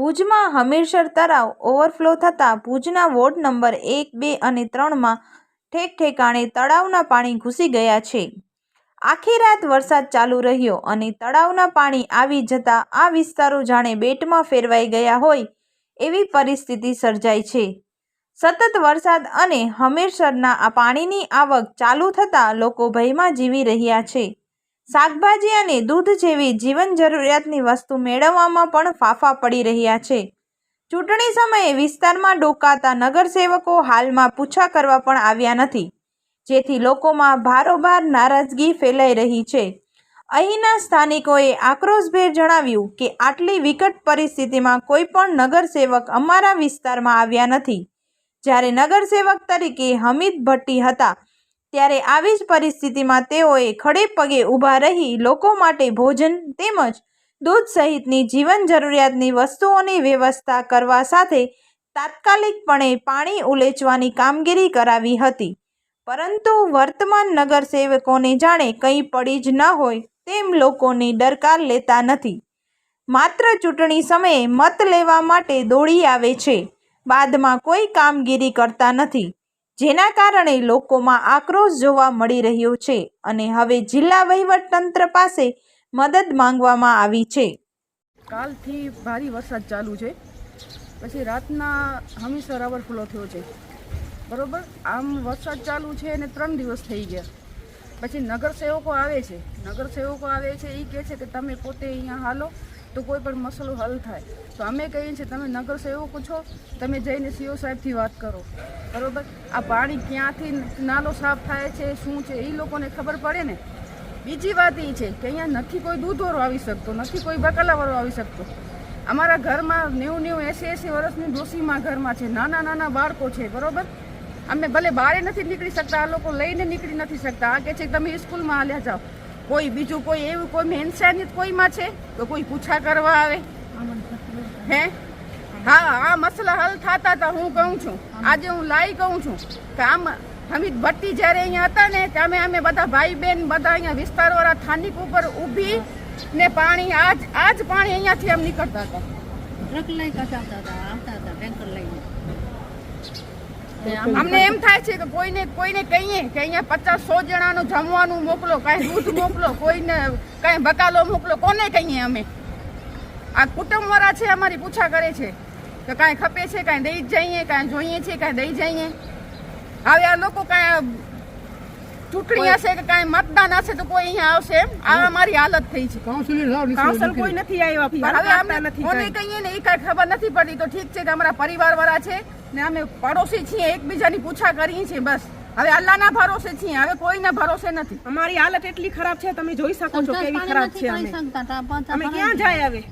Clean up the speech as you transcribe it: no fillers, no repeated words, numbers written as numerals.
ભુજમાં હમીરસર તળાવ ઓવરફ્લો થતાં ભુજના વોર્ડ નંબર 1, 2 અને 3માં ઠેક ઠેકાણે તળાવના પાણી ઘૂસી ગયા છે। આખી રાત વરસાદ ચાલુ રહ્યો અને તળાવના પાણી આવી જતા આ વિસ્તારો જાણે બેટમાં ફેરવાઈ ગયા હોય એવી પરિસ્થિતિ સર્જાઈ છે। સતત વરસાદ અને હમીરસરના આ પાણીની આવક ચાલુ થતાં લોકો ભયમાં જીવી રહ્યા છે। શાકભાજી અને દૂધ જેવી જીવન જરૂરિયાતની વસ્તુ મેળવવામાં પણ ફાંફા પડી રહ્યા છે। ચૂંટણી સમયે વિસ્તારમાં ડોકાતા નગરસેવકો હાલમાં પૂછા કરવા પણ આવ્યા નથી, જેથી લોકોમાં ભારોભાર નારાજગી ફેલાઈ રહી છે। અહીંના સ્થાનિકોએ આક્રોશભેર જણાવ્યું કે આટલી વિકટ પરિસ્થિતિમાં કોઈ પણ નગરસેવક અમારા વિસ્તારમાં આવ્યા નથી। જ્યારે નગરસેવક તરીકે હમીદ ભટ્ટી હતા ત્યારે આવી જ પરિસ્થિતિમાં તેઓએ ખડે પગે ઊભા રહી લોકો માટે ભોજન તેમજ દૂધ સહિતની જીવન જરૂરિયાતની વસ્તુઓની વ્યવસ્થા કરવા સાથે તાત્કાલિકપણે પાણી ઉલેચવાની કામગીરી કરાવી હતી, પરંતુ વર્તમાન નગરસેવકોને જાણે કંઈ પડી જ ન હોય તેમ લોકોની દરકાર લેતા નથી। માત્ર ચૂંટણી સમયે મત લેવા માટે દોડી આવે છે, બાદમાં કોઈ કામગીરી કરતા નથી, જેના કારણે લોકોમાં આક્રોશ જોવા મળી રહ્યો છે અને હવે જિલ્લા વહીવટતંત્ર પાસે મદદ માંગવામાં આવી છે। કાલથી ભારે વરસાદ ચાલુ છે, પછી રાતના હમીરસર ઓવરફ્લો થયો છે, બરોબર। આમ વરસાદ ચાલુ છે અને 3 દિવસ થઈ ગયા। પછી નગરસેવકો આવે છે એ કહે છે કે તમે પોતે અહીંયા હાલો તો કોઈ પણ મસલો હલ થાય। તો અમે કહીએ છીએ તમે નગરસેવકો છો, તમે જઈને સીઓ સાહેબથી વાત કરો, બરોબર। આ પાણી ક્યાંથી નાલો સાફ થાય છે શું છે એ લોકોને ખબર પડે ને। બીજી વાત એ છે કે અહીંયા નથી કોઈ દૂધવાળો આવી શકતો, નથી કોઈ બકાલાવાળો આવી શકતો। અમારા ઘરમાં 90, 80 વર્ષની ડોસીમાં ઘરમાં છે, નાના બાળકો છે, બરોબર। અમે ભલે બહાર નથી નીકળી શકતા, આ લોકો લઈને નીકળી નથી શકતા। આ કહે છે કે તમે સ્કૂલમાં હાલ્યા જાઓ। કોઈ બીજું કોઈ એવું કોઈ ઇન્સાનિયત કોઈમાં છે તો કોઈ પૂછા કરવા આવે હે? હા, આ મસલા હલ થતા હતા। હું કહું છું, આજે હું લાઈ કહું છું કે આમ હમીદ ભટ્ટી જ્યારે અહીંયા હતા ને ત્યારે અમે બધા ભાઈ બહેન બધા અહીંયા વિસ્તારવાળા સ્થાનિક ઉપર ઊભી ને પાણી આજ પાણી અહીંયાથી આમ નીકળતા હતા, ટ્રક લઈ આવતા હતા ટેન્કર લઈને। અમને એમ થાય છે કે કોઈને કહીએ કે અહીંયા 50-100 જણાનું જમવાનું મોકલો, કાંઈ દૂધ મોકલો, કોઈને કાંઈ બકાલો મોકલો, કોને કહીએ અમે? આ કુટુંબવાળા છે અમારી પૂછા કરે છે કે કાંઈ ખપે છે, કાંઈ દઈ જ જઈએ, કાંઈ જોઈએ છે કાંઈ દઈ જઈએ। હવે આ લોકો કાંઈ ચૂંટણી હશે કે કાંઈ મતદાન હશે તો કોઈ અહીંયા આવશે એમ? આ અમારી હાલત થઈ છે। કાઉન્સિલ કોઈ નથી આવ્યા, હવે અમે કોને કહીએ ને એ કાંઈ ખબર નથી પડતી। તો ઠીક છે કે અમારા પરિવારવાળા છે ને અમે પડોશી છીએ, એકબીજાની પૂછા કરીએ છીએ, બસ। હવે અલ્લાહના ભરોસે છીએ, હવે કોઈના ભરોસે નથી। અમારી હાલત એટલી ખરાબ છે, તમે જોઈ શકો છો કેવી ખરાબ છે। અમે ક્યાં જાય હવે?